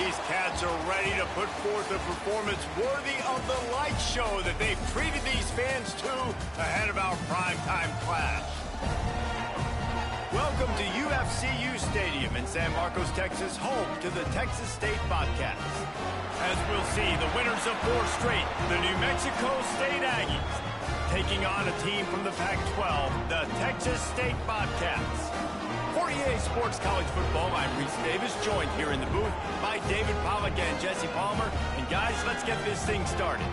These Cats are ready to put forth a performance worthy of the light show that they've treated these fans to ahead of our primetime clash. Welcome to UFCU Stadium in San Marcos, Texas, home to the Texas State Bobcats. As we'll see, the winners of 4 straight, the New Mexico State Aggies, taking on a team from the Pac-12, the Texas State Bobcats. For EA Sports College Football, I'm Reese Davis, joined here in the booth by David Pollack and Jesse Palmer. And guys, let's get this thing started.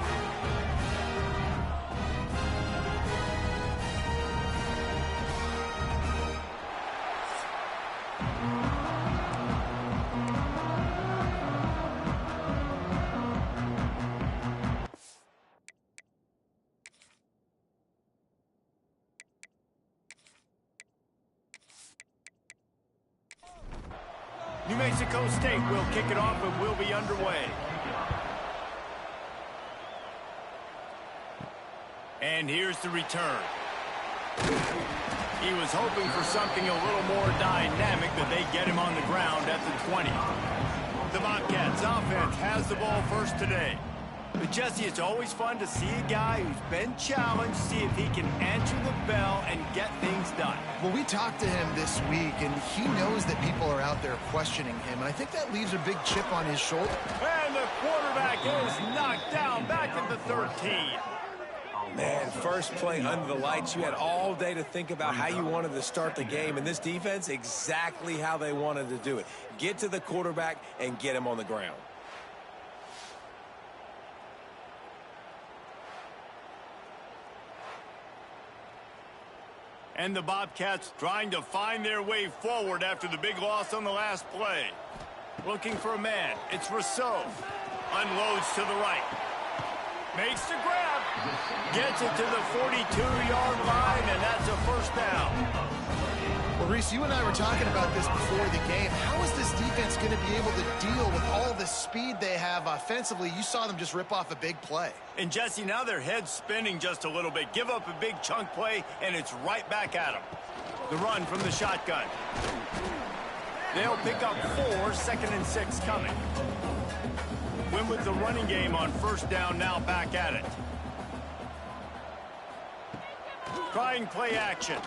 New Mexico State will kick it off and will be underway. And here's the return. He was hoping for something a little more dynamic, but they get him on the ground at the 20. The Bobcats offense has the ball first today. But Jesse, it's always fun to see a guy who's been challenged, see if he can answer the bell and get things done. Well, we talked to him this week, and he knows that people are out there questioning him. And I think that leaves a big chip on his shoulder. And the quarterback is knocked down back at the 13. Man, first play under the lights. You had all day to think about how you wanted to start the game. And this defense, exactly how they wanted to do it. Get to the quarterback and get him on the ground. And the Bobcats trying to find their way forward after the big loss on the last play. Looking for a man. It's Rousseau. Unloads to the right. Makes the grab. Gets it to the 42-yard line, and that's a first down. Well, Reese, you and I were talking about this before the game. How is this defense going to be able to deal with all the speed they have offensively? You saw them just rip off a big play. And Jesse, now their head's spinning just a little bit. Give up a big chunk play, and it's right back at them. The run from the shotgun. They'll pick up 4, 2nd and 6 coming. Win with the running game on first down, now back at it. Trying play action.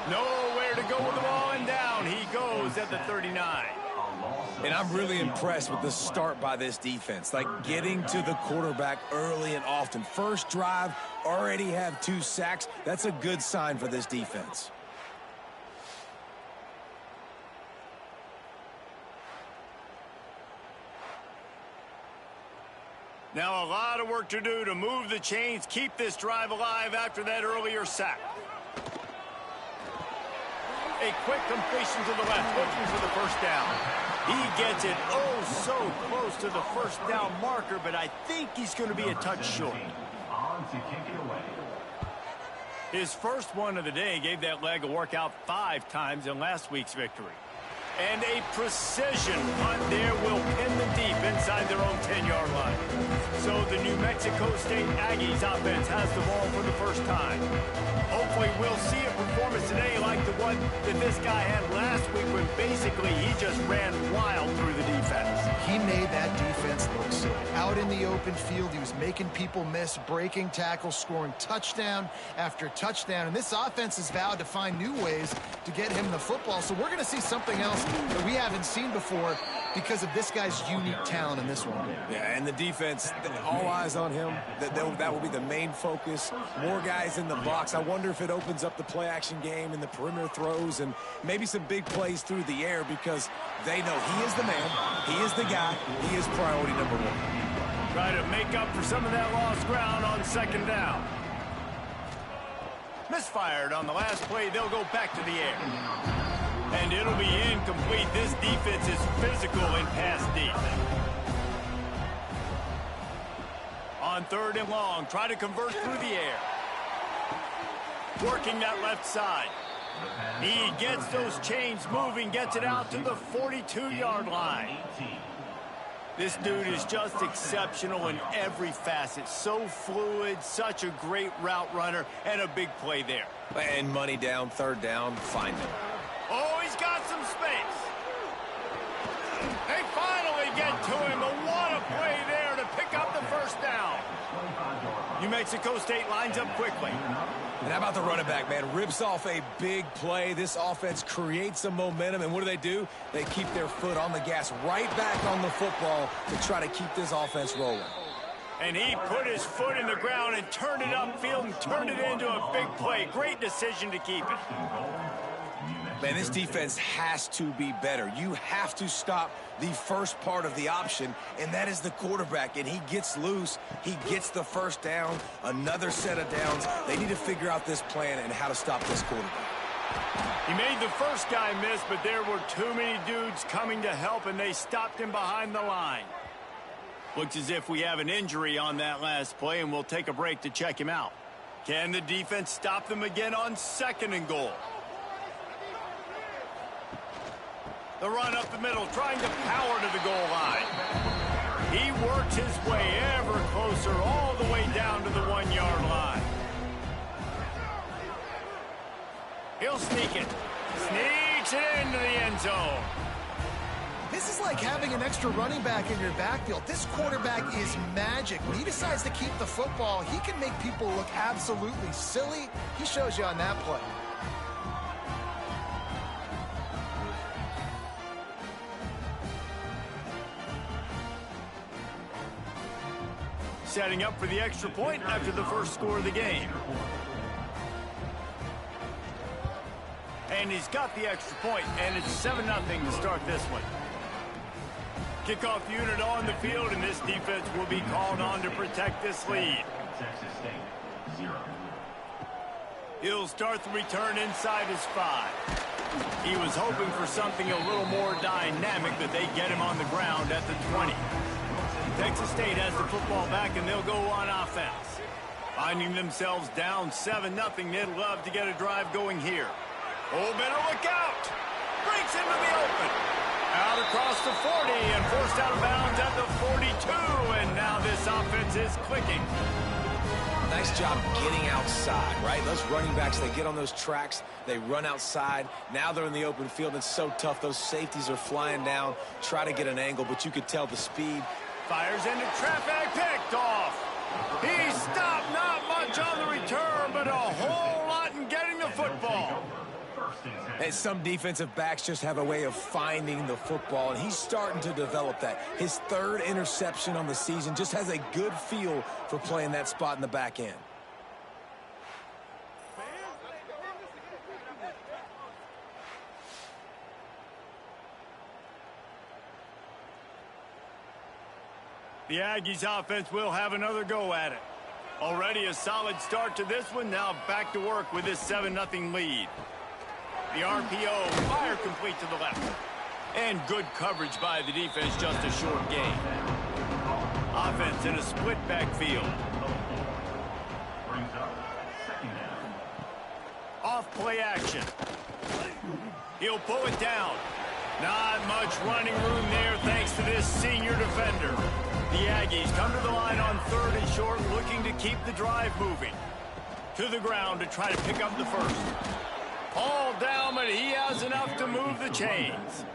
Nowhere to go with the ball, and down he goes at the 39. And I'm really impressed with the start by this defense. Like getting to the quarterback early and often. First drive, already have 2 sacks. That's a good sign for this defense. Now a lot of work to do to move the chains, keep this drive alive after that earlier sack. A quick completion to the left, looking for the first down. He gets it oh so close to the first down marker, but I think he's going to be a touch short. His first one of the day gave that leg a workout 5 times in last week's victory. And a precision punt there will pin the deep inside their own 10-yard line. So the New Mexico State Aggies offense has the ball for the first time. Hopefully we'll see a performance today like the one that this guy had last week when basically he just ran wild through the defense. He made that defense look silly. Out in the open field, he was making people miss, breaking tackles, scoring touchdown after touchdown. And this offense has vowed to find new ways to get him the football. So we're going to see something else that we haven't seen before because of this guy's unique talent in this one. Yeah, and the defense, all eyes on him. That will be the main focus. More guys in the box. I wonder if it opens up the play-action game and the perimeter throws and maybe some big plays through the air because they know he is the man, he is the guy, he is priority number 1. Try to make up for some of that lost ground on second down. Misfired on the last play. They'll go back to the air. And it'll be incomplete. This defense is physical in pass deep. On 3rd and long, try to convert through the air. Working that left side. He gets those chains moving, gets it out to the 42-yard line. This dude is just exceptional in every facet. So fluid, such a great route runner, and a big play there. And money down, 3rd down, find him. Oh, he's got some space. They fire. to him. But what a play there to pick up the first down. New Mexico State lines up quickly. And how about the running back, man? Rips off a big play. This offense creates some momentum, and what do? They keep their foot on the gas, right back on the football to try to keep this offense rolling. And he put his foot in the ground and turned it upfield and turned it into a big play. Great decision to keep it. Man, this defense has to be better. You have to stop the first part of the option, and that is the quarterback. And he gets loose. He gets the first down, another set of downs. They need to figure out this plan and how to stop this quarterback. He made the first guy miss, but there were too many dudes coming to help, and they stopped him behind the line. Looks as if we have an injury on that last play, and we'll take a break to check him out. Can the defense stop them again on 2nd and goal? The run up the middle, trying to power to the goal line. He works his way ever closer, all the way down to the 1-yard line. He'll sneak it. Sneaks it into the end zone. This is like having an extra running back in your backfield. This quarterback is magic. When he decides to keep the football, he can make people look absolutely silly. He shows you on that play. Setting up for the extra point after the first score of the game. And he's got the extra point, and it's 7-0 to start this one. Kickoff unit on the field, and this defense will be called on to protect this lead. Texas State, 0. He'll start the return inside his 5. He was hoping for something a little more dynamic, but they get him on the ground at the 20. Texas State has the football back, and they'll go on offense. Finding themselves down 7-0, they'd love to get a drive going here. Oh, better look out! Breaks into the open. Out across the 40 and forced out of bounds at the 42, and now this offense is clicking. Nice job getting outside, right? Those running backs, they get on those tracks, they run outside. Now they're in the open field. It's so tough. Those safeties are flying down, try to get an angle, but you could tell the speed. Fires into traffic, picked off. He stopped, not much on the return, but a whole lot in getting the football. And some defensive backs just have a way of finding the football, and he's starting to develop that. His 3rd interception on the season, just has a good feel for playing that spot in the back end. The Aggies offense will have another go at it. Already a solid start to this one. Now back to work with this 7-0 lead. The RPO, fire complete to the left. And good coverage by the defense, just a short gain. Offense in a split backfield. Off play action. He'll pull it down. Not much running room there thanks to this senior defender. The Aggies come to the line on 3rd and short, looking to keep the drive moving. To the ground to try to pick up the first. All down, but he has enough to move the chains.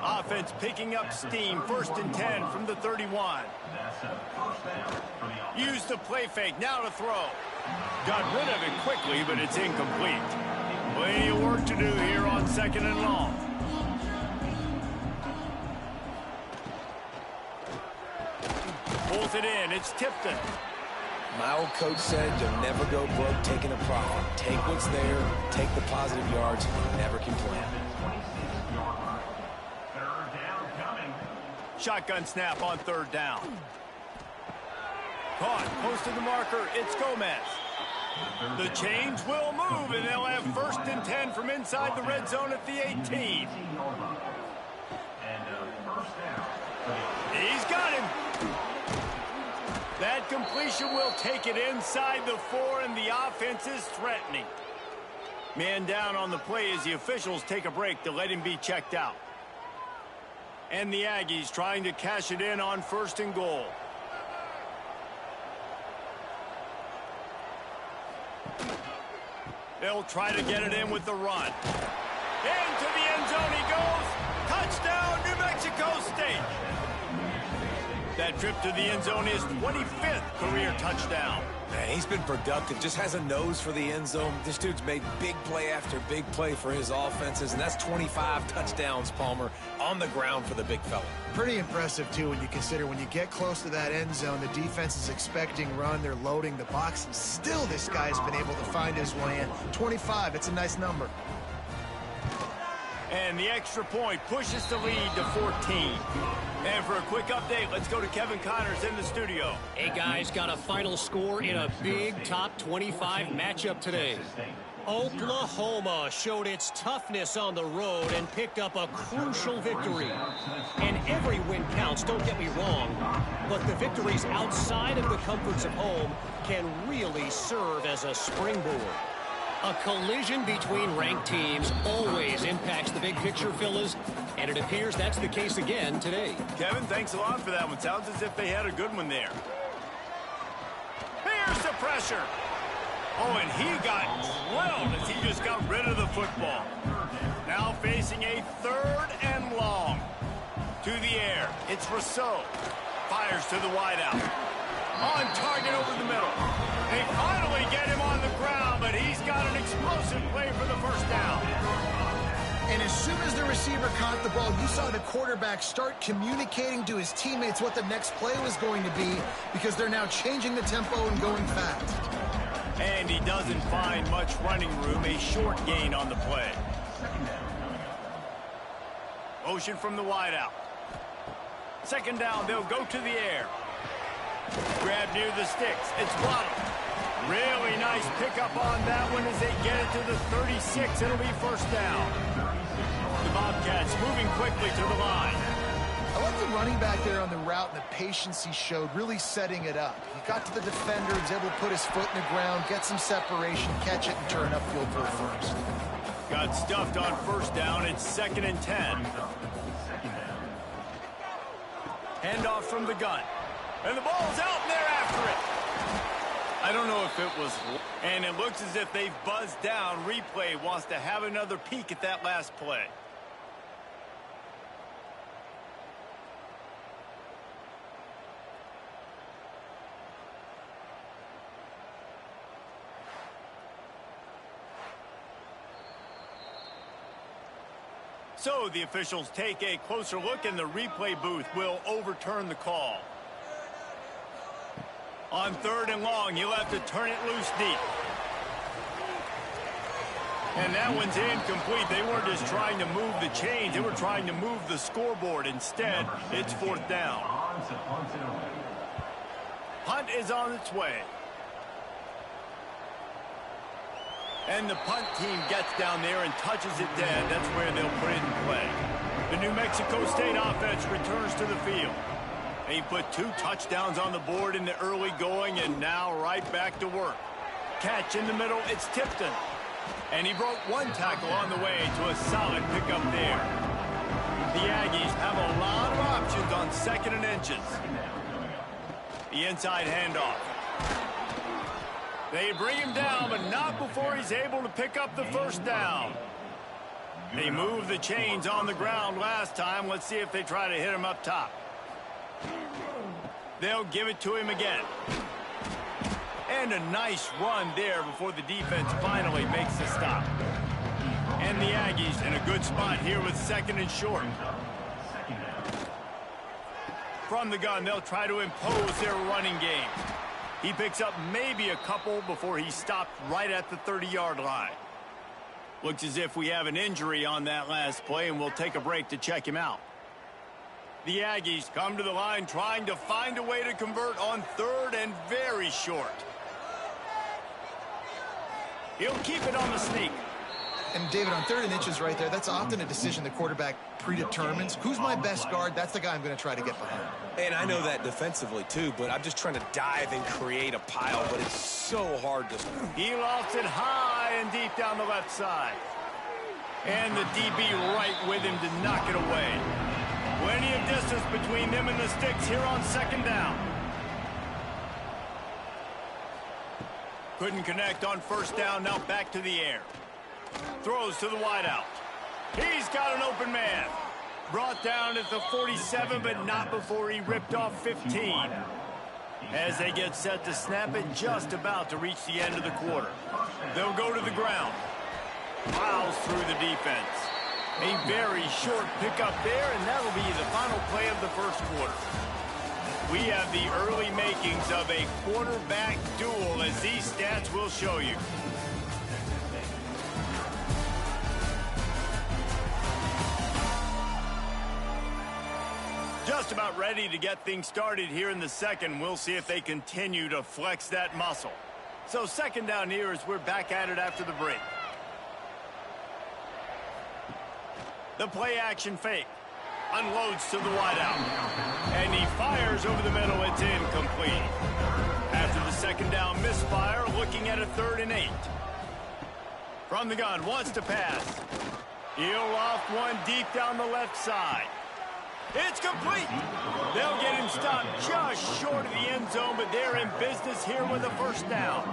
Offense picking up steam, 1st and 10 from the 31. Used the play fake, now to throw. Got rid of it quickly, but it's incomplete. Plenty of work to do here on 2nd and long. Pulls it in, it's Tipton. My old coach said you'll never go broke taking a profit. Take what's there, take the positive yards, and never complain. Shotgun snap on 3rd down. Caught, close to the marker, it's Gomez. The chains will move, and they'll have 1st and 10 from inside the red zone at the 18. He's got him. That completion will take it inside the 4, and the offense is threatening. Man down on the play as the officials take a break to let him be checked out. And the Aggies trying to cash it in on 1st and goal. They'll try to get it in with the run. Into the end zone he goes. Touchdown, New Mexico State. That trip to the end zone is 25th career touchdown. Man, he's been productive, just has a nose for the end zone. This dude's made big play after big play for his offenses, and that's 25 touchdowns, Palmer, on the ground for the big fella. Pretty impressive, too, when you consider when you get close to that end zone, the defense is expecting run, they're loading the box, and still this guy's been able to find his way in. 25, it's a nice number. And the extra point pushes the lead to 14. And for a quick update, let's go to Kevin Connors in the studio. Hey, guys, got a final score in a big top 25 matchup today. Oklahoma showed its toughness on the road and picked up a crucial victory. And every win counts, don't get me wrong, but the victories outside of the comforts of home can really serve as a springboard. A collision between ranked teams always impacts the big picture, fellas, and it appears that's the case again today. Kevin, thanks a lot for that one. Sounds as if they had a good one there. Here's the pressure. Oh, and he got drilled as he just got rid of the football. Now facing a 3rd and long. To the air, it's Rousseau. Fires to the wideout. On target over the middle. They finally get him on the ground, but he's got an explosive play for the first down. And as soon as the receiver caught the ball, you saw the quarterback start communicating to his teammates what the next play was going to be because they're now changing the tempo and going fast. And he doesn't find much running room, a short gain on the play. Motion from the wideout. 2nd down, they'll go to the air. Grab near the sticks. It's Waddle. Really nice pickup on that one as they get it to the 36. It'll be 1st down. The Bobcats moving quickly to the line. I like the running back there on the route and the patience he showed, really setting it up. He got to the defender, was able to put his foot in the ground, get some separation, catch it, and turn upfield for the first. Got stuffed on 1st down. It's 2nd and 10. Handoff from the gun. And the ball's out, and they're after it. I don't know if it was... And it looks as if they've buzzed down. Replay wants to have another peek at that last play. So the officials take a closer look, and the replay booth will overturn the call. On 3rd and long, he'll have to turn it loose deep. And that one's incomplete. They weren't just trying to move the chains. They were trying to move the scoreboard. Instead, it's 4th down. Punt is on its way. And the punt team gets down there and touches it dead. That's where they'll put it in play. The New Mexico State offense returns to the field. They put 2 touchdowns on the board in the early going, and now right back to work. Catch in the middle, it's Tipton. And he broke 1 tackle on the way to a solid pickup there. The Aggies have a lot of options on 2nd and inches. The inside handoff. They bring him down, but not before he's able to pick up the 1st down. They moved the chains on the ground last time. Let's see if they try to hit him up top. They'll give it to him again. And a nice run there before the defense finally makes the stop. And the Aggies in a good spot here with 2nd and short. From the gun, they'll try to impose their running game. He picks up maybe a couple before he stopped right at the 30-yard line. Looks as if we have an injury on that last play, and we'll take a break to check him out. The Aggies come to the line trying to find a way to convert on 3rd and very short. He'll keep it on the sneak. And David, on 3rd and inches right there, that's often a decision the quarterback predetermines. Who's my best guard? That's the guy I'm going to try to get behind. And I know that defensively, too, but I'm just trying to dive and create a pile, but it's so hard to... He lofts it high and deep down the left side. And the DB right with him to knock it away. Plenty of distance between them and the sticks here on 2nd down. Couldn't connect on 1st down, now back to the air. Throws to the wideout. He's got an open man. Brought down at the 47, but not before he ripped off 15. As they get set to snap it, just about to reach the end of the quarter. They'll go to the ground. Plows through the defense. A very short pickup there, and that'll be the final play of the first quarter. We have the early makings of a quarterback duel, as these stats will show you. Just about ready to get things started here in the second. We'll see if they continue to flex that muscle. So second down here as we're back at it after the break. The play action fake. Unloads to the wideout. And he fires over the middle. It's incomplete. After the second down misfire, looking at a 3rd and 8. From the gun, wants to pass. He'll loft one deep down the left side. It's complete. They'll get him stopped just short of the end zone, but they're in business here with a first down.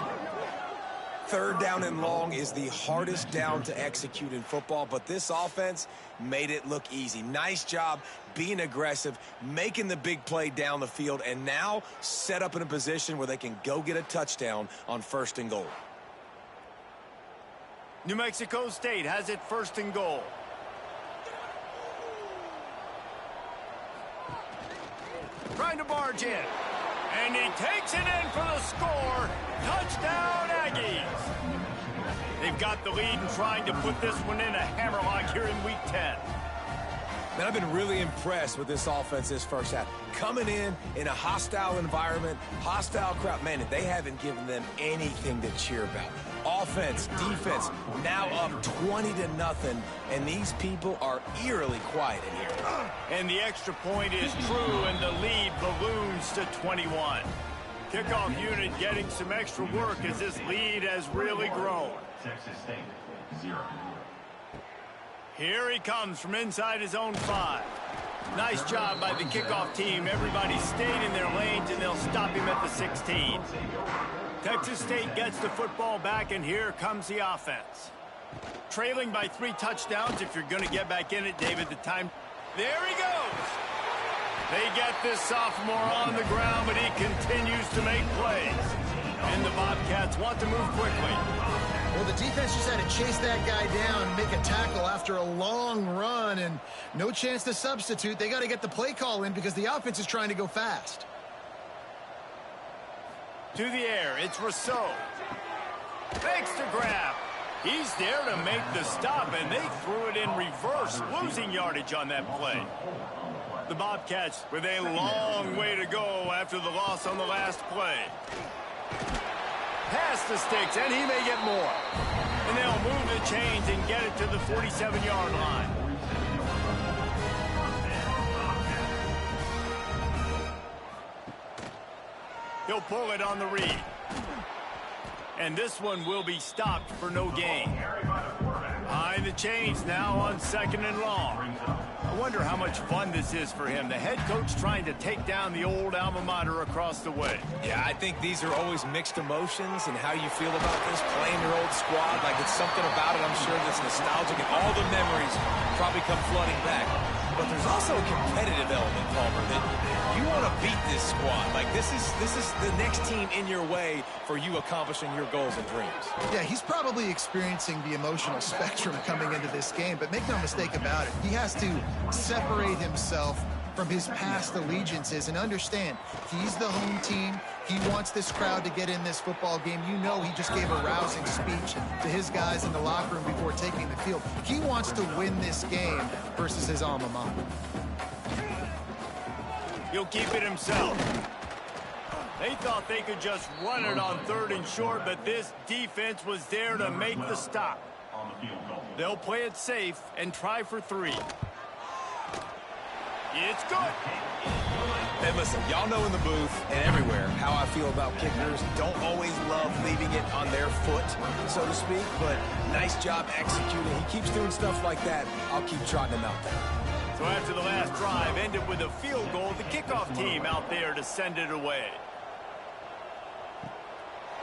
3rd down and long is the hardest down to execute in football, but this offense made it look easy. Nice job being aggressive, making the big play down the field, and now set up in a position where they can go get a touchdown on 1st and goal. New Mexico State has it 1st and goal. Trying to barge in. And he takes it in for the score. Touchdown, Aggies. They've got the lead and trying to put this one in a hammerlock here in Week 10. Man, I've been really impressed with this offense this first half. Coming in a hostile environment, hostile crowd. Man, they haven't given them anything to cheer about. Offense, defense, now up 20-0, and these people are eerily quiet in here. And the extra point is true, and the lead balloons to 21. Kickoff unit getting some extra work as this lead has really grown. Texas State, 0. Here he comes from inside his own 5. Nice job by the kickoff team. Everybody stayed in their lanes, and they'll stop him at the 16. Texas State gets the football back, and here comes the offense. Trailing by 3 touchdowns. If you're going to get back in it, David, the time. There he goes. They get this sophomore on the ground, but he continues to make plays. And the Bobcats want to move quickly. Well, the defense just had to chase that guy down, make a tackle after a long run, and no chance to substitute. They got to get the play call in because the offense is trying to go fast. To the air, it's Rousseau. Fakes to grab. He's there to make the stop, and they threw it in reverse, losing yardage on that play. The Bobcats with a long way to go after the loss on the last play. Pass the sticks, and he may get more. And they'll move the chains and get it to the 47-yard line. He'll pull it on the read. And this one will be stopped for no gain. Behind the chains now on 2nd and long. I wonder how much fun this is for him. The head coach trying to take down the old alma mater across the way. Yeah, I think these are always mixed emotions and how you feel about this, playing your old squad. Like, it's something about it, I'm sure, that's nostalgic, and all the memories probably come flooding back. But there's also a competitive element, Palmer, that you want to beat this squad. Like, this is the next team in your way for you accomplishing your goals and dreams. Yeah, he's probably experiencing the emotional spectrum coming into this game, but make no mistake about it, he has to separate himself from his past allegiances and understand he's the home team. He wants this crowd to get in this football game. You know, he just gave a rousing speech to his guys in the locker room before taking the field. He wants to win this game versus his alma mater. He'll keep it himself. They thought they could just run it on 3rd and short, but this defense was there to make the stop. They'll play it safe and try for 3. It's good. And listen, y'all know in the booth and everywhere how I feel about kickers. Don't always love leaving it on their foot, so to speak, but nice job executing. He keeps doing stuff like that. I'll keep trotting him out there. So after the last drive ended with a field goal, the kickoff team out there to send it away.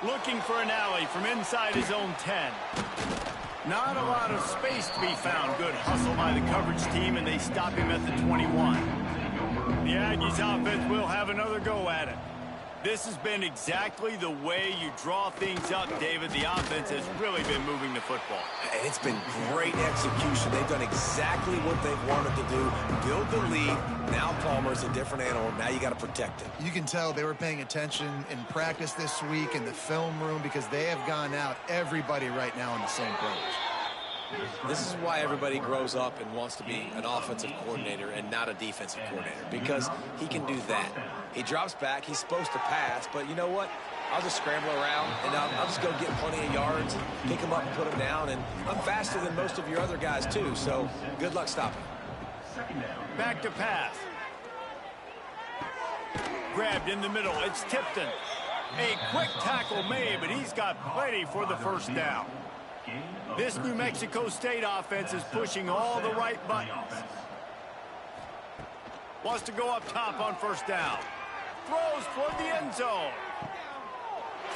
Looking for an alley from inside his own 10. Not a lot of space to be found. Good hustle by the coverage team, and they stop him at the 21. The Aggies offense will have another go at it. This has been exactly the way you draw things up, David. The offense has really been moving the football. And it's been great execution. They've done exactly what they've wanted to do. Build the lead. Now Palmer's a different animal. Now you got to protect him. You can tell they were paying attention in practice this week in the film room because they have gone out, everybody right now on the same page. This is why everybody grows up and wants to be an offensive coordinator and not a defensive coordinator, because he can do that. He drops back. He's supposed to pass, but you know what? I'll just scramble around, and I'll just go get plenty of yards, pick him up and put him down, and I'm faster than most of your other guys, too, so good luck stopping. Back to pass. Grabbed in the middle. It's Tipton. A quick tackle made, but he's got plenty for the first down. This New Mexico State offense is pushing all the right buttons. Wants to go up top on first down. Throws toward the end zone.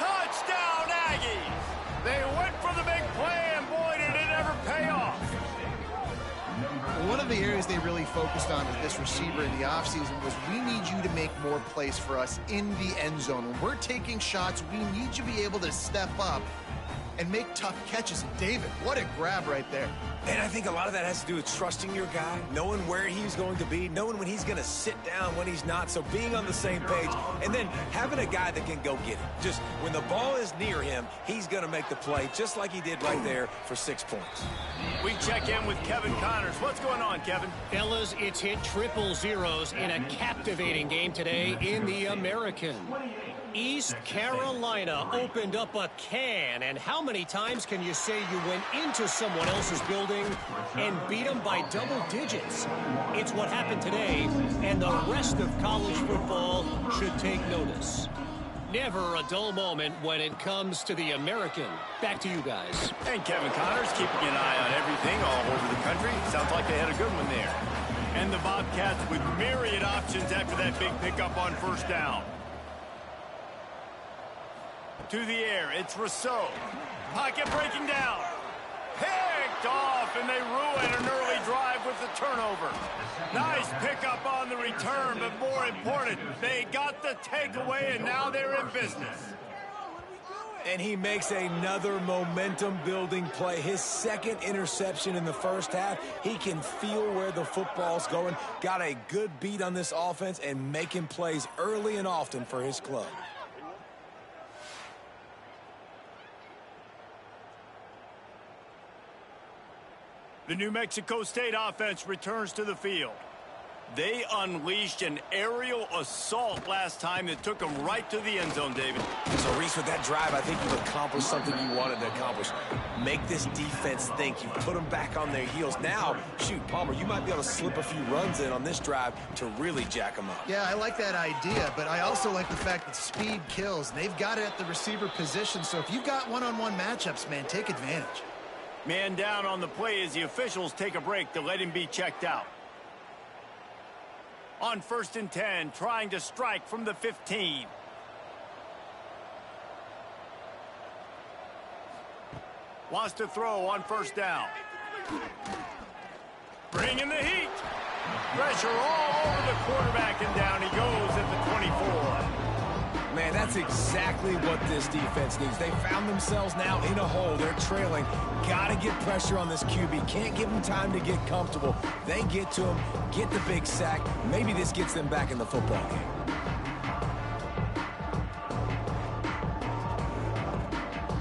Touchdown, Aggies! They went for the big play, and boy, did it ever pay off. One of the areas they really focused on with this receiver in the offseason was we need you to make more plays for us in the end zone. When we're taking shots, we need you to be able to step up and make tough catches. And David, what a grab right there. And I think a lot of that has to do with trusting your guy, knowing where he's going to be, knowing when he's going to sit down, when he's not, so being on the same page, and then having a guy that can go get it. Just when the ball is near him, he's going to make the play, just like he did right there for 6 points. We check in with Kevin Connors. What's going on, Kevin? Fellas, it's hit triple zeros in a captivating game today in the American. East Carolina opened up a can, and how many times can you say you went into someone else's building and beat them by double digits? It's what happened today, and the rest of college football should take notice. Never a dull moment when it comes to the American. Back to you guys. And Kevin Connors keeping an eye on everything all over the country. Sounds like they had a good one there. And the Bobcats with myriad options after that big pickup on first down. To the air, it's Rousseau. Pocket breaking down. Picked off, and they ruin an early drive with the turnover. Nice pickup on the return, but more important, they got the takeaway, and now they're in business. And he makes another momentum-building play. His second interception in the first half. He can feel where the football's going. Got a good beat on this offense and making plays early and often for his club. The New Mexico State offense returns to the field. They unleashed an aerial assault last time that took them right to the end zone, David. So, Reese, with that drive, I think you've accomplished something you wanted to accomplish. Make this defense think. You put them back on their heels. Now, shoot, Palmer, you might be able to slip a few runs in on this drive to really jack them up. Yeah, I like that idea, but I also like the fact that speed kills. And they've got it at the receiver position, so if you've got one-on-one matchups, man, take advantage. Man down on the play as the officials take a break to let him be checked out. On 1st and 10, trying to strike from the 15. Wants to throw on first down. Bringing the heat. Pressure all over the quarterback, and down he goes at the 24. Man, that's exactly what this defense needs. They found themselves now in a hole. They're trailing. Got to get pressure on this QB. Can't give them time to get comfortable. They get to him, get the big sack. Maybe this gets them back in the football game.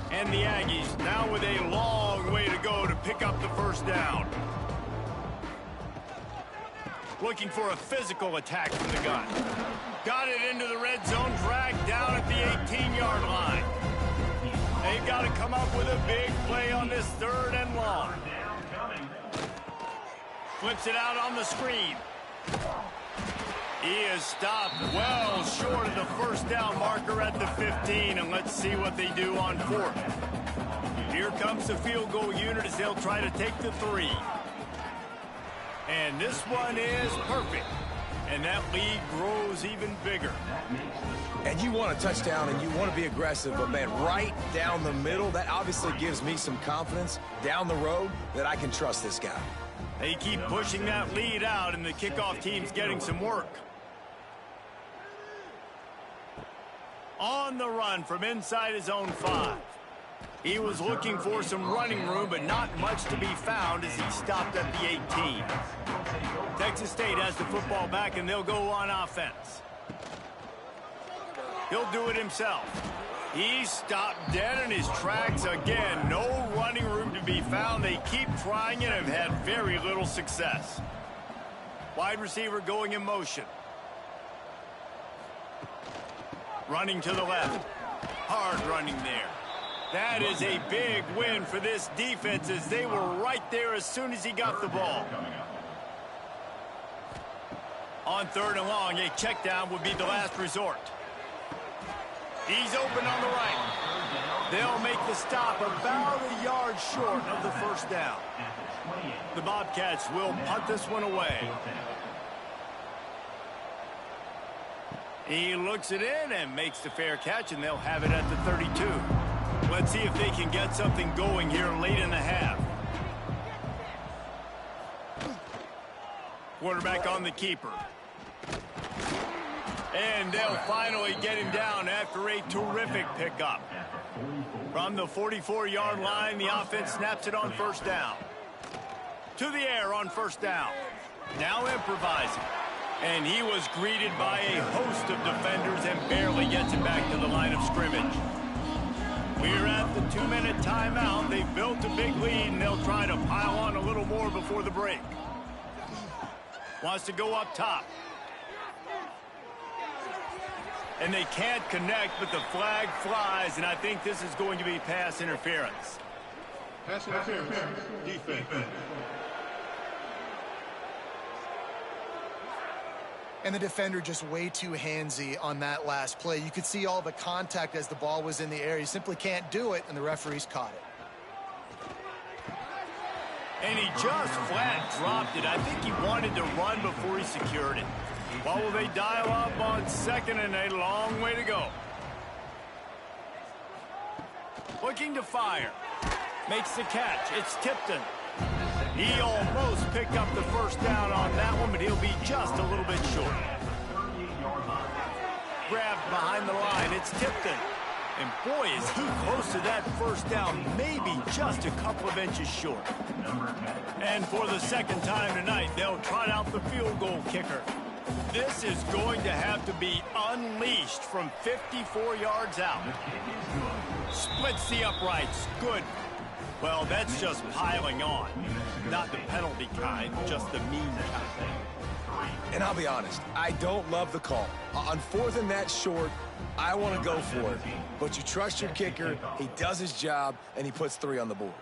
And the Aggies now with a long way to go to pick up the first down. Looking for a physical attack from the gun. Got it into the red zone, dragged down at the 18-yard line. They've got to come up with a big play on this 3rd and long. Flips it out on the screen. He is stopped well short of the first down marker at the 15, and let's see what they do on 4th. Here comes the field goal unit as they'll try to take the 3. And this one is perfect. And that lead grows even bigger. And you want a touchdown and you want to be aggressive, but man, right down the middle, that obviously gives me some confidence down the road that I can trust this guy. They keep pushing that lead out, and the kickoff team's getting some work. On the run from inside his own 5. He was looking for some running room, but not much to be found as he stopped at the 18. Texas State has the football back, and they'll go on offense. He'll do it himself. He stopped dead in his tracks again. No running room to be found. They keep trying it and have had very little success. Wide receiver going in motion. Running to the left. Hard running there. That is a big win for this defense as they were right there as soon as he got the ball. On 3rd and long, a check down would be the last resort. He's open on the right. They'll make the stop about a yard short of the first down. The Bobcats will punt this one away. He looks it in and makes the fair catch, and they'll have it at the 32. Let's see if they can get something going here late in the half. Quarterback on the keeper. And they'll finally get him down after a terrific pickup. From the 44-yard line, the offense snaps it on 1st down. To the air on 1st down. Now improvising. And he was greeted by a host of defenders and barely gets it back to the line of scrimmage. We're at the 2-minute timeout. They've built a big lead, and they'll try to pile on a little more before the break. Wants to go up top. And they can't connect, but the flag flies, and I think this is going to be pass interference. Pass interference. Defense. And the defender just way too handsy on that last play. You could see all the contact as the ball was in the air. He simply can't do it, and the referees caught it. And he just flat dropped it. I think he wanted to run before he secured it. Well, will they dial up on 2nd and a long way to go? Looking to fire. Makes the catch. It's Tipton. He almost picked up the 1st down on that one, but he'll be just a little bit short. Grabbed behind the line. It's Tipton. And boy, is he close to that 1st down, maybe just a couple of inches short. And for the 2nd time tonight, they'll trot out the field goal kicker. This is going to have to be unleashed from 54 yards out. Splits the uprights. Good. Well, that's just piling on. Not the penalty kind, just the mean kind. And I'll be honest, I don't love the call. On 4th and that short, I want to go for it. But you trust your kicker, he does his job, and he puts 3 on the board.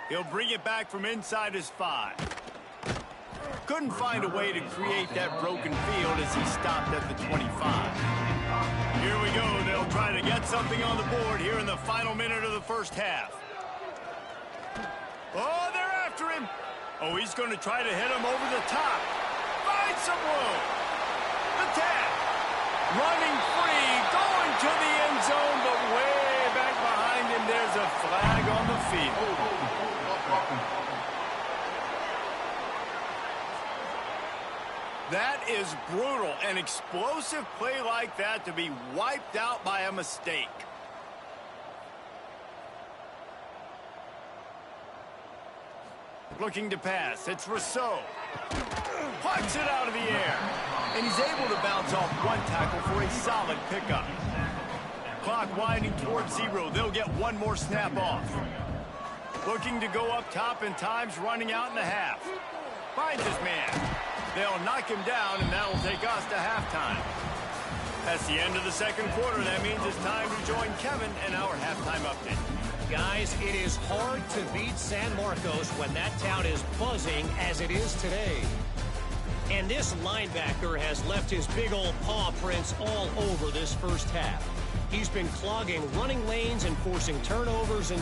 He'll bring it back from inside his 5. Couldn't find a way to create that broken field as he stopped at the 25. Here we go. They'll try to get something on the board here in the final minute of the 1st half. Oh, they're after him. Oh, he's going to try to hit him over the top. Find some room. The 10. Running free, going to the end zone, but way back behind him, there's a flag on the field. That is brutal. An explosive play like that to be wiped out by a mistake. Looking to pass. It's Rousseau. Plucks it out of the air. And he's able to bounce off one tackle for a solid pickup. Clock winding towards 0. They'll get one more snap off. Looking to go up top, and time's running out in the half. Finds his man. They'll knock him down, and that'll take us to halftime. That's the end of the 2nd quarter. That means it's time to join Kevin in our halftime update. Guys, it is hard to beat San Marcos when that town is buzzing as it is today. And this linebacker has left his big old paw prints all over this first half. He's been clogging running lanes and forcing turnovers, and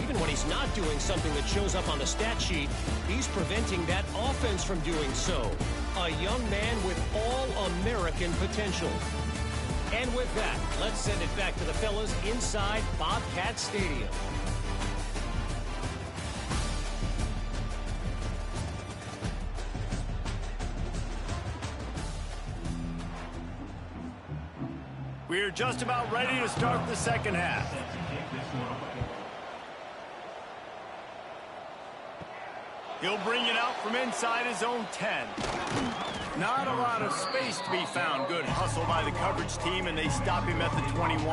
even when he's not doing something that shows up on the stat sheet, he's preventing that offense from doing so. A young man with all-American potential. And with that, let's send it back to the fellas inside Bobcat Stadium. We're just about ready to start the second half. He'll bring it out from inside his own 10. Not a lot of space to be found. Good hustle by the coverage team, and they stop him at the 21.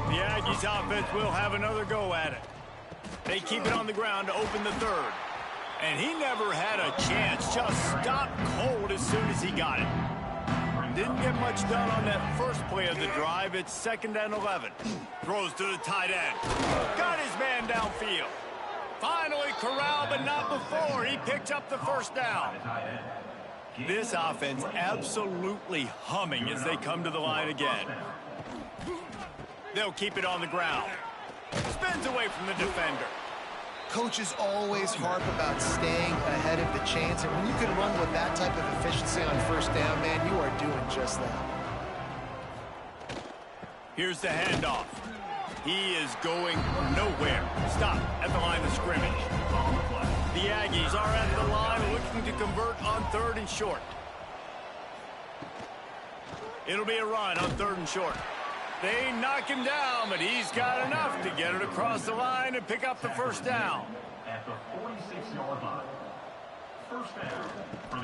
The Aggies offense will have another go at it. They keep it on the ground to open the third. And he never had a chance. Just stopped cold as soon as he got it. Didn't get much done on that first play of the drive. It's 2nd and 11. Throws to the tight end. Got his man downfield. Finally corralled, but not before. He picked up the first down. This offense absolutely humming as they come to the line again. They'll keep it on the ground. Spins away from the defender. Coaches always harp about staying ahead of the chains, and when you can run with that type of efficiency on first down, man, you are doing just that. Here's the handoff. He is going nowhere. Stop at the line of scrimmage. The Aggies are at the line looking to convert on 3rd and short. It'll be a run on 3rd and short. They knock him down, but he's got enough to get it across the line and pick up the first down. At the 46-yard line. First down.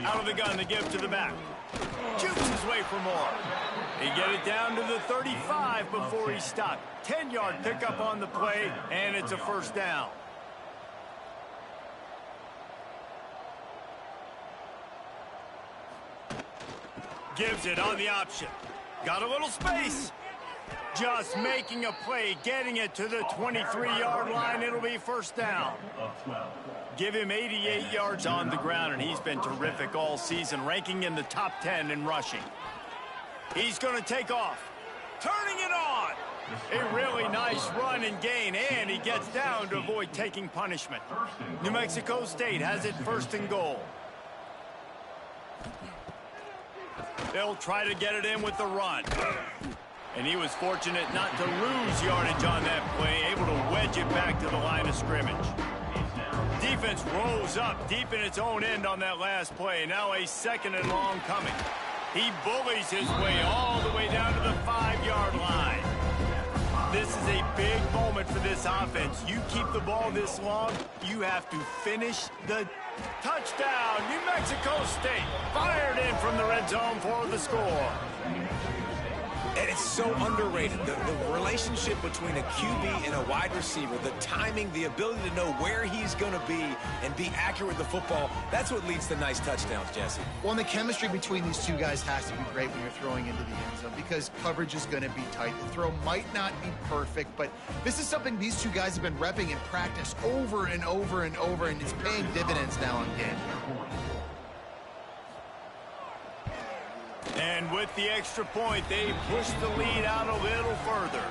Out of the gun to give to the back. Jukes his way for more. He get it down to the 35 before he stopped. 10-yard pickup on the play, and it's a first down. Gives it on the option. Got a little space. Just making a play, getting it to the 23-yard line. It'll be first down. Give him 88 yards on the ground, and he's been terrific all season, ranking in the top 10 in rushing. He's going to take off. Turning it on. A really nice run and gain, and he gets down to avoid taking punishment. New Mexico State has it 1st and goal. They'll try to get it in with the run. And he was fortunate not to lose yardage on that play, able to wedge it back to the line of scrimmage. Defense rose up deep in its own end on that last play. Now a 2nd and long coming. He bullies his way all the way down to the 5-yard line. This is a big moment for this offense. You keep the ball this long, you have to finish the touchdown. New Mexico State fired in from the red zone for the score. And it's so underrated. The relationship between a QB and a wide receiver, the timing, the ability to know where he's going to be and be accurate with the football, that's what leads to nice touchdowns, Jesse. Well, and the chemistry between these two guys has to be great when you're throwing into the end zone because coverage is going to be tight. The throw might not be perfect, but this is something these two guys have been repping in practice over and over and over, and it's paying dividends now in game. And with the extra point, they push the lead out a little further.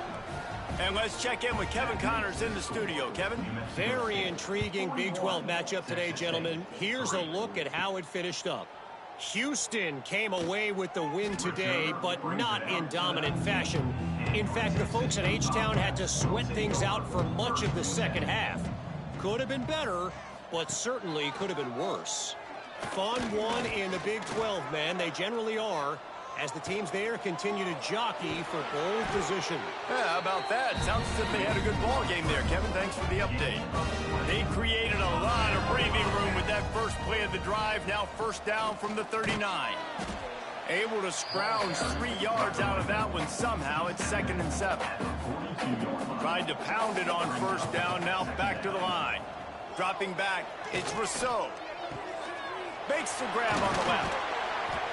And let's check in with Kevin Connors in the studio. Kevin? Very intriguing Big 12 matchup today, gentlemen. Here's a look at how it finished up. Houston came away with the win today, but not in dominant fashion. In fact, the folks in H-Town had to sweat things out for much of the second half. Could have been better, but certainly could have been worse. Fun one in the Big 12, man. They generally are, as the teams there continue to jockey for goal position. Yeah, how about that? Sounds as if they had a good ball game there, Kevin. Thanks for the update. They created a lot of breathing room with that first play of the drive. Now first down from the 39. Able to scrounge 3 yards out of that one somehow. It's 2nd and 7. Tried to pound it on first down. Now back to the line. Dropping back, it's Rousseau. Makes the grab on the left.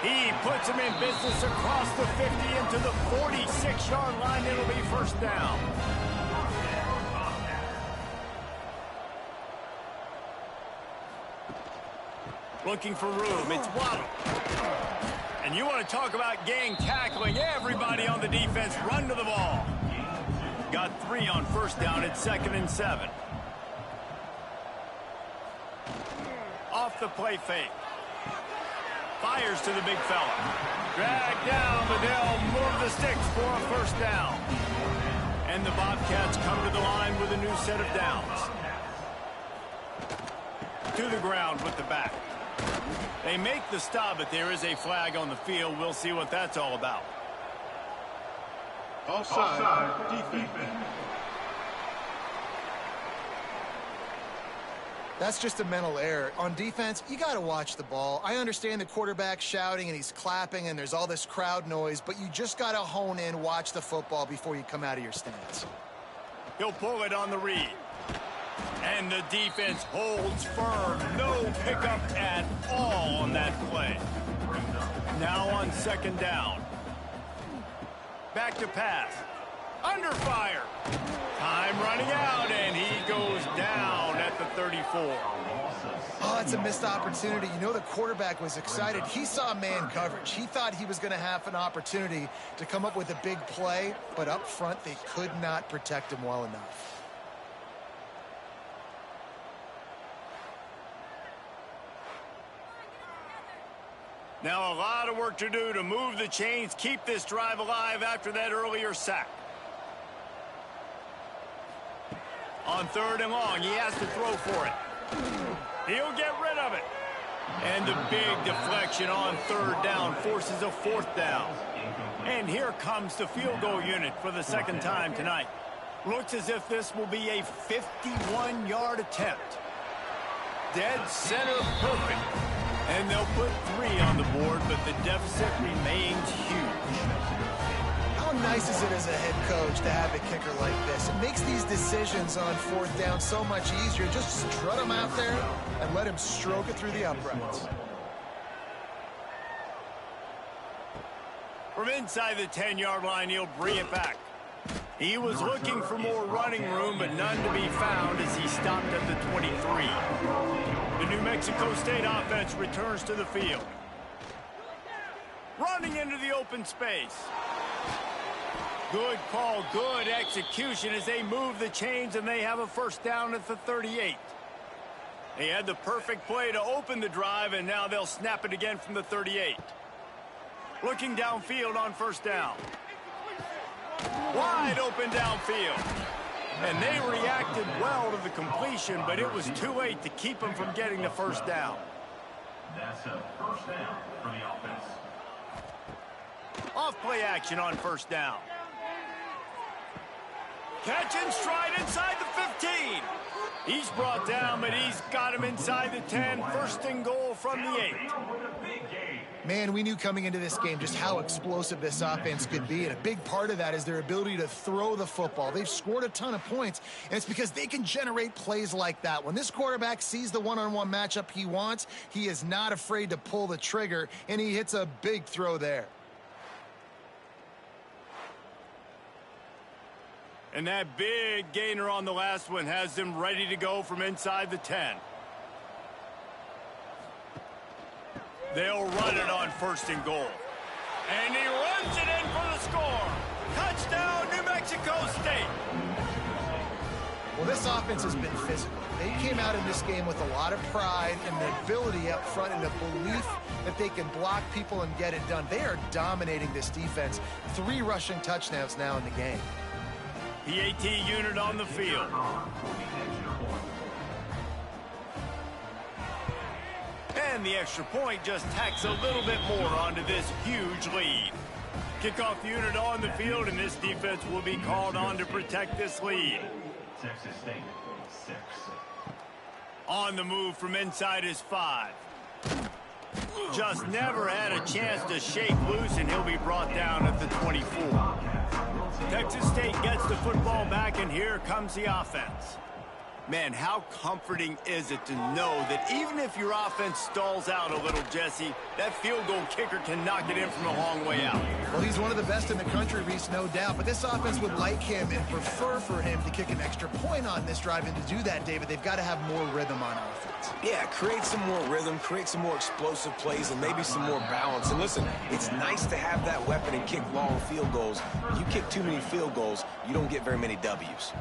He puts him in business across the 50 into the 46-yard line. It'll be first down. Looking for room. It's Waddle. And you want to talk about gang tackling. Everybody on the defense run to the ball. Got 3 on first down. It's 2nd and 7. Off the play fake. Fires to the big fella. Drag down, but they'll move the sticks for a first down. And the Bobcats come to the line with a new set of downs. To the ground with the back. They make the stop, but there is a flag on the field. We'll see what that's all about. Offside, defense. That's just a mental error. On defense, you got to watch the ball. I understand the quarterback shouting and he's clapping and there's all this crowd noise, but you just got to hone in, watch the football before you come out of your stance. He'll pull it on the read. And the defense holds firm. No pickup at all on that play. Now on 2nd down. Back to pass. Under fire. Time running out, and he goes down at the 34. Oh, it's a missed opportunity. You know, the quarterback was excited. He saw man coverage. He thought he was going to have an opportunity to come up with a big play, but up front, they could not protect him well enough. Now a lot of work to do to move the chains, keep this drive alive after that earlier sack. On 3rd and long, he has to throw for it. He'll get rid of it. And the big deflection on 3rd down forces a 4th down. And here comes the field goal unit for the 2nd time tonight. Looks as if this will be a 51-yard attempt. Dead center perfect. And they'll put 3 on the board, but the deficit remains huge. How nice is it as a head coach to have a kicker like this? It makes these decisions on 4th down so much easier. Just strut him out there and let him stroke it through the uprights. From inside the 10-yard line, he'll bring it back. He was looking for more running room, but none to be found as he stopped at the 23. The New Mexico State offense returns to the field. Running into the open space. Good call, good execution as they move the chains, and they have a first down at the 38. They had the perfect play to open the drive, and now they'll snap it again from the 38. Looking downfield on first down. Wide open downfield. And they reacted well to the completion, but it was too late to keep them from getting the first down. That's a first down for the offense. Off play action on first down. Catch and stride inside the 15. He's brought down, but he's got him inside the 10. 1st and goal from the 8. Man, we knew coming into this game just how explosive this offense could be, and a big part of that is their ability to throw the football. They've scored a ton of points, and it's because they can generate plays like that. When this quarterback sees the one-on-one matchup he wants, he is not afraid to pull the trigger, and he hits a big throw there. And that big gainer on the last one has them ready to go from inside the 10. They'll run it on 1st and goal. And he runs it in for the score. Touchdown, New Mexico State. Well, this offense has been physical. They came out in this game with a lot of pride and the ability up front and the belief that they can block people and get it done. They are dominating this defense. 3 rushing touchdowns now in the game. PAT unit on the field. And the extra point just tacks a little bit more onto this huge lead. Kickoff unit on the field, and this defense will be called on to protect this lead. Texas State, 6. On the move from inside is 5. Just never had a chance to shake loose, and he'll be brought down at the 24. Texas State gets the football back, and here comes the offense. Man, how comforting is it to know that even if your offense stalls out a little, Jesse, that field goal kicker can knock it in from a long way out. Well, he's one of the best in the country, Reese, no doubt. But this offense would like him and prefer for him to kick an extra point on this drive. And to do that, David, they've got to have more rhythm on offense. Yeah, create some more rhythm, create some more explosive plays, and maybe some more balance. And listen, it's nice to have that weapon and kick long field goals. When you kick too many field goals, you don't get very many W's.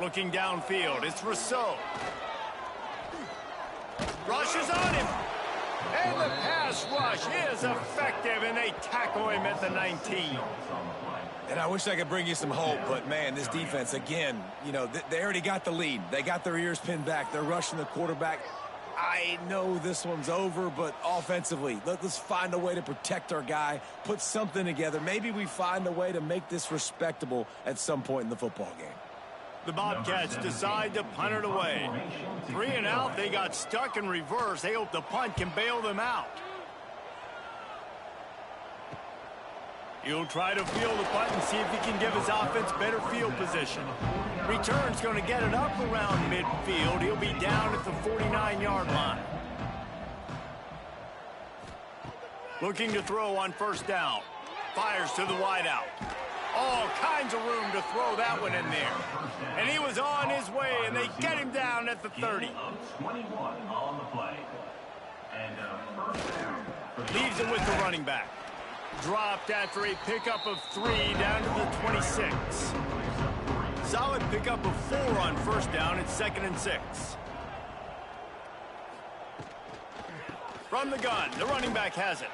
Looking downfield, it's Rousseau. Rushes on him. And the pass rush is effective, and they tackle him at the 19. And I wish I could bring you some hope, but, man, this defense, again, you know, they already got the lead. They got their ears pinned back. They're rushing the quarterback. I know this one's over, but offensively, let's find a way to protect our guy, put something together. Maybe we find a way to make this respectable at some point in the football game. The Bobcats decide to punt it away. 3 and out, they got stuck in reverse. They hope the punt can bail them out. He'll try to field the punt and see if he can give his offense better field position. Return's going to get it up around midfield. He'll be down at the 49-yard line. Looking to throw on first down. Fires to the wideout. All kinds of room to throw that one in there. And he was on his way, and they get him down at the 30. 21 on the play. And first down. Leaves it with the running back. Dropped after a pickup of 3 down to the 26. Solid pickup of 4 on first down. It's 2nd and 6. From the gun, the running back has it.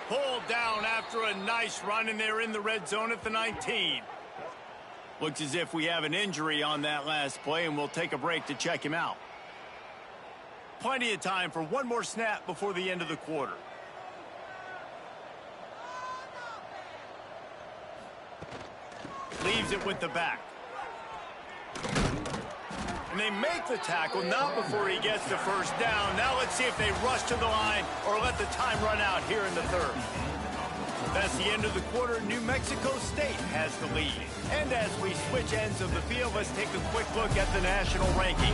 Pulled down after a nice run, and they're in the red zone at the 19. Looks as if we have an injury on that last play, and we'll take a break to check him out. Plenty of time for one more snap before the end of the quarter. Leaves it with the back. And they make the tackle, not before he gets the first down. Now let's see if they rush to the line or let the time run out here in the third. That's the end of the quarter. New Mexico State has the lead. And as we switch ends of the field, let's take a quick look at the national rankings.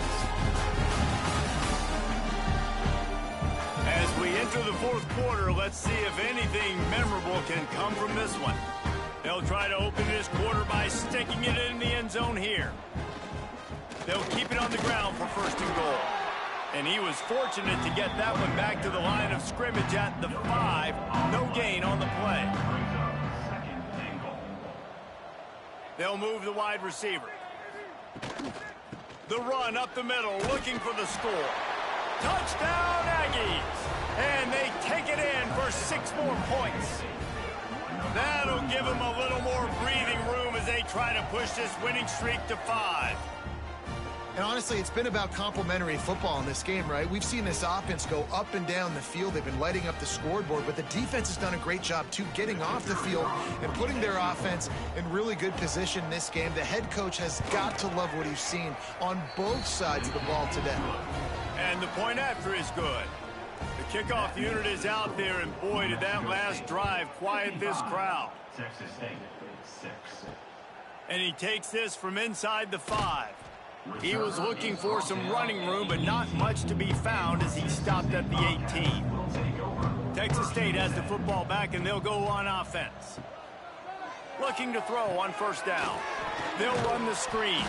As we enter the fourth quarter, let's see if anything memorable can come from this one. They'll try to open this quarter by sticking it in the end zone here. They'll keep it on the ground for first and goal. And he was fortunate to get that one back to the line of scrimmage at the 5. No gain on the play. They'll move the wide receiver. The run up the middle, looking for the score. Touchdown, Aggies! And they take it in for 6 more points. That'll give them a little more breathing room as they try to push this winning streak to 5. And honestly, it's been about complementary football in this game, right? We've seen this offense go up and down the field. They've been lighting up the scoreboard, but the defense has done a great job, too, getting off the field and putting their offense in really good position in this game. The head coach has got to love what he's seen on both sides of the ball today. And the point after is good. The kickoff unit is out there, and boy, did that last drive quiet this crowd. Texas State, 6. And he takes this from inside the 5. He was looking for some running room, but not much to be found as he stopped at the 18. Texas State has the football back, and they'll go on offense. Looking to throw on first down. They'll run the screen.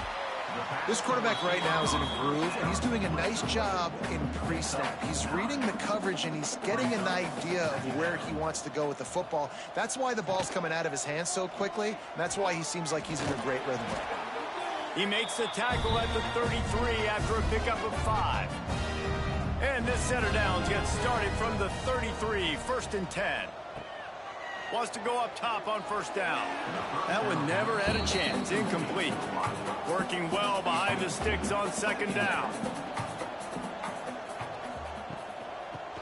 This quarterback right now is in a groove, and he's doing a nice job in pre-snap. He's reading the coverage, and he's getting an idea of where he wants to go with the football. That's why the ball's coming out of his hands so quickly, and that's why he seems like he's in a great rhythm right now. He makes the tackle at the 33 after a pickup of 5. And this set of downs gets started from the 33, 1st and 10. Wants to go up top on first down. That one never had a chance. Incomplete. Working well behind the sticks on 2nd down.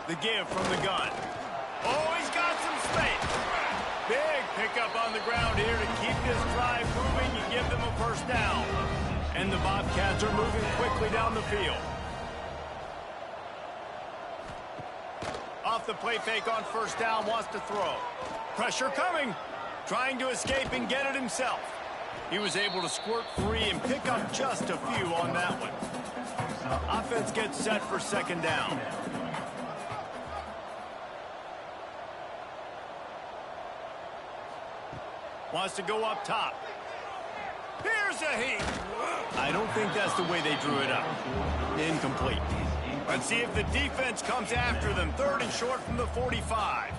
The give from the gun. Oh, he's got some space. Big pickup on the ground here to keep this drive moving. You give them a first down. And the Bobcats are moving quickly down the field. Off the play fake on first down, wants to throw. Pressure coming. Trying to escape and get it himself. He was able to squirt free and pick up just a few on that one. Offense gets set for second down. Wants to go up top. Here's a heat. I don't think that's the way they drew it up. Incomplete. Let's see if the defense comes after them. 3rd and short from the 45.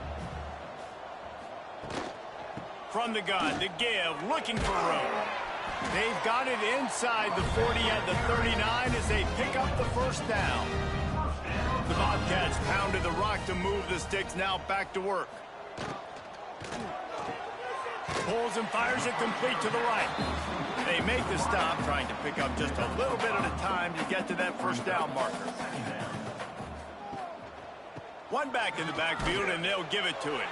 From the gun to give, looking for room. They've got it inside the 40 at the 39 as they pick up the first down. The Bobcats pounded the rock to move the sticks, now back to work. Pulls and fires it complete to the right. They make the stop, trying to pick up just a little bit at a time to get to that first down marker. One back in the backfield, and they'll give it to him.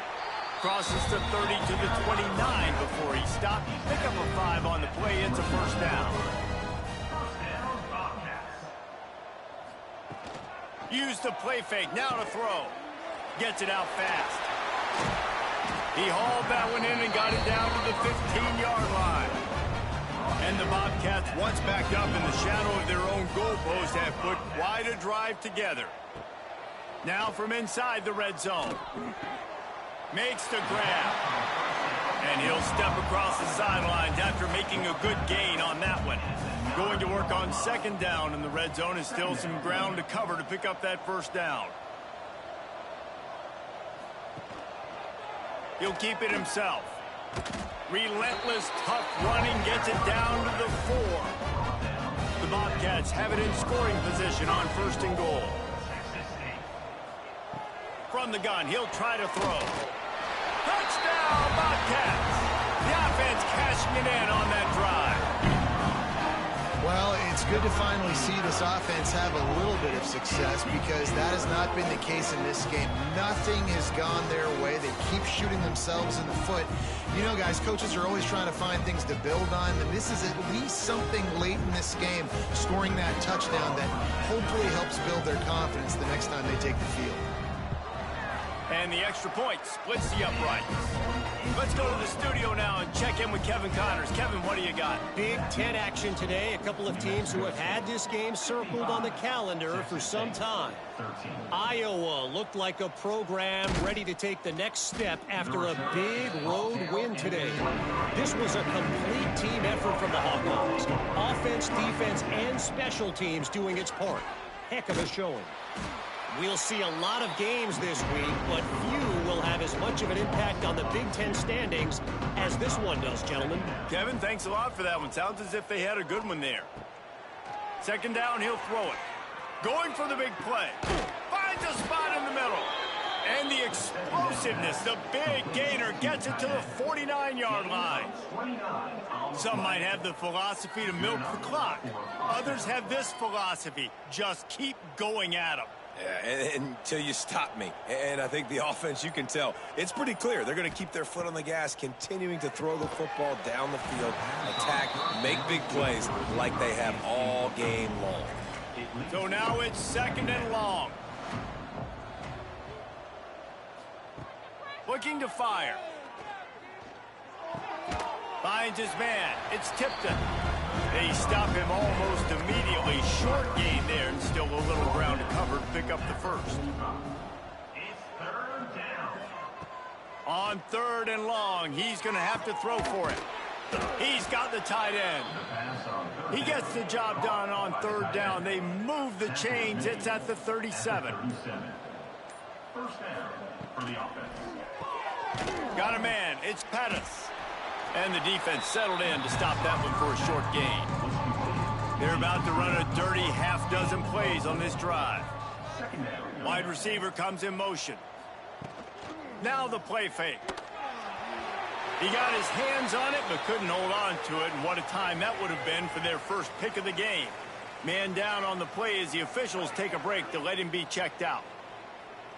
Crosses to 30 to the 29 before he stopped. Pick up a 5 on the play. It's a first down. Use the play fake. Now to throw. Gets it out fast. He hauled that one in and got it down to the 15-yard line. And the Bobcats, once back up in the shadow of their own goalpost, have put quite a drive together. Now from inside the red zone. Makes the grab. And he'll step across the sidelines after making a good gain on that one. Going to work on second down in the red zone is still some ground to cover to pick up that first down. He'll keep it himself. Relentless, tough running gets it down to the 4. The Bobcats have it in scoring position on 1st and goal. From the gun, he'll try to throw. Touchdown, Bobcats! The offense cashing it in on that drive. Well, it's good to finally see this offense have a little bit of success because that has not been the case in this game. Nothing has gone their way. They keep shooting themselves in the foot. You know, guys, coaches are always trying to find things to build on, and this is at least something late in this game, scoring that touchdown that hopefully helps build their confidence the next time they take the field. And the extra point splits the uprights. Let's go to the studio now and check in with Kevin Connors. Kevin, what do you got? Big Ten action today. A couple of teams who have had this game circled on the calendar for some time. Iowa looked like a program ready to take the next step after a big road win today. This was a complete team effort from the Hawkeyes. Offense, defense, and special teams doing its part. Heck of a showing. We'll see a lot of games this week, but few will have as much of an impact on the Big Ten standings as this one does, gentlemen. Kevin, thanks a lot for that one. Sounds as if they had a good one there. Second down, he'll throw it. Going for the big play. Finds a spot in the middle. And the explosiveness, the big gainer gets it to the 49-yard line. Some might have the philosophy to milk the clock. Others have this philosophy. Just keep going at them. Yeah, until you stop me. And I think the offense, you can tell, it's pretty clear. They're going to keep their foot on the gas, continuing to throw the football down the field, attack, make big plays like they have all game long. So now it's second and long. Looking to fire. Finds his man. It's Tipton. They stop him almost immediately. Short gain there, and still a little ground to cover to pick up the first. It's 3rd down. On 3rd and long, he's going to have to throw for it. He's got the tight end. He gets the job done on 3rd down. They move the chains. It's at the 37. First down for the offense. Got a man. It's Pettis. And the defense settled in to stop that one for a short gain. They're about to run a dirty half-dozen plays on this drive. Wide receiver comes in motion. Now the play fake. He got his hands on it, but couldn't hold on to it. And what a time that would have been for their first pick of the game. Man down on the play as the officials take a break to let him be checked out.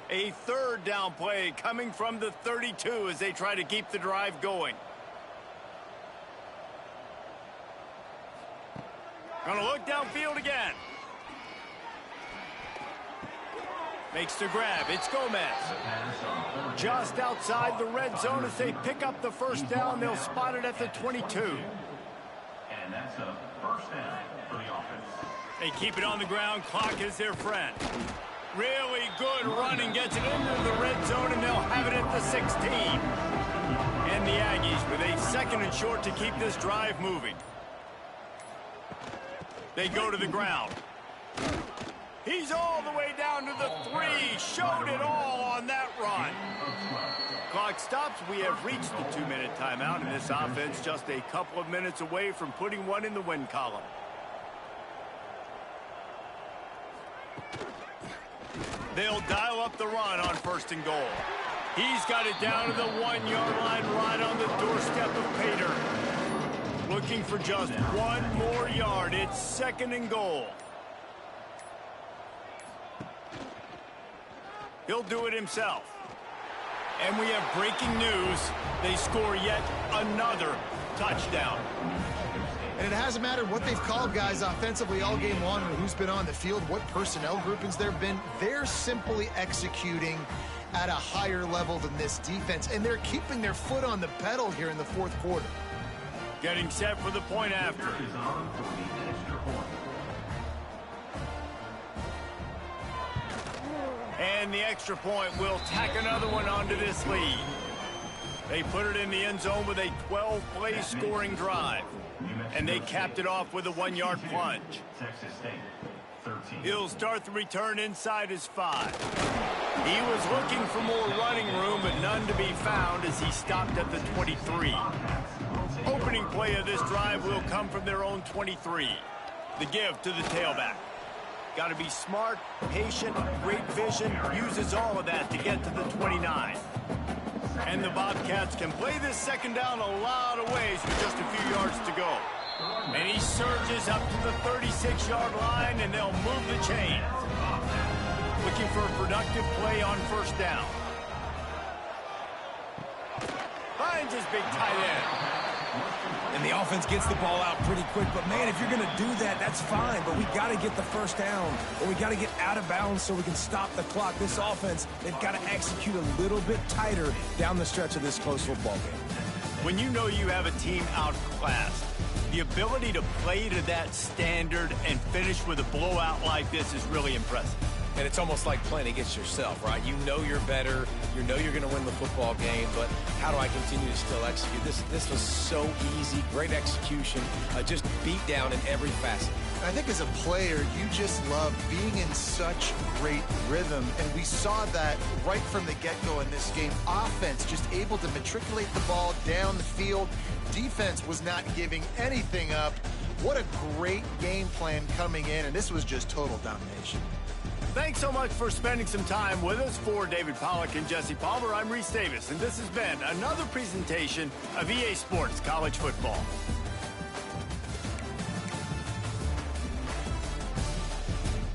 A 3rd down play coming from the 32 as they try to keep the drive going. Gonna look downfield again. Makes the grab. It's Gomez. just outside the red zone as they pick up the first down. They'll spot it at the 22. And that's a first down for the offense. They keep it on the ground. Clock is their friend. Really good running. Gets it into the red zone, and they'll have it at the 16. And the Aggies with a 2nd and short to keep this drive moving. They go to the ground. He's all the way down to the 3. Showed it all on that run. Clock stops. We have reached the 2-minute timeout, and this offense just a couple of minutes away from putting one in the win column. They'll dial up the run on 1st and goal. He's got it down to the 1-yard line right on the doorstep of Pater. Looking for just one more yard. It's 2nd and goal. He'll do it himself. And we have breaking news. They score yet another touchdown. And it hasn't mattered what they've called guys offensively all game long and who's been on the field, what personnel groupings there have been. They're simply executing at a higher level than this defense, and they're keeping their foot on the pedal here in the 4th quarter. Getting set for the point after. And the extra point will tack another one onto this lead. They put it in the end zone with a 12-play scoring drive. And they capped it off with a 1-yard plunge. He'll start the return inside his 5. He was looking for more running room, but none to be found as he stopped at the 23. Opening play of this drive will come from their own 23. The give to the tailback. Got to be smart, patient, great vision, uses all of that to get to the 29. And the Bobcats can play this 2nd down a lot of ways with just a few yards to go. And he surges up to the 36-yard line, and they'll move the chains. Looking for a productive play on 1st down. Finds his big tight end. And the offense gets the ball out pretty quick. But, man, if you're going to do that, that's fine. But we got to get the 1st down, or we got to get out of bounds so we can stop the clock. This offense, they've got to execute a little bit tighter down the stretch of this close football game. When you know you have a team outclassed, the ability to play to that standard and finish with a blowout like this is really impressive. And it's almost like playing against yourself, right? You know you're better. You know you're going to win the football game, but how do I continue to still execute? This was so easy. Great execution. Just beat down in every facet. I think as a player, you just love being in such great rhythm, and we saw that right from the get-go in this game. Offense just able to matriculate the ball down the field. Defense was not giving anything up. What a great game plan coming in, and this was just total domination. Thanks so much for spending some time with us. For David Pollack and Jesse Palmer, I'm Reese Davis, and this has been another presentation of EA Sports College Football.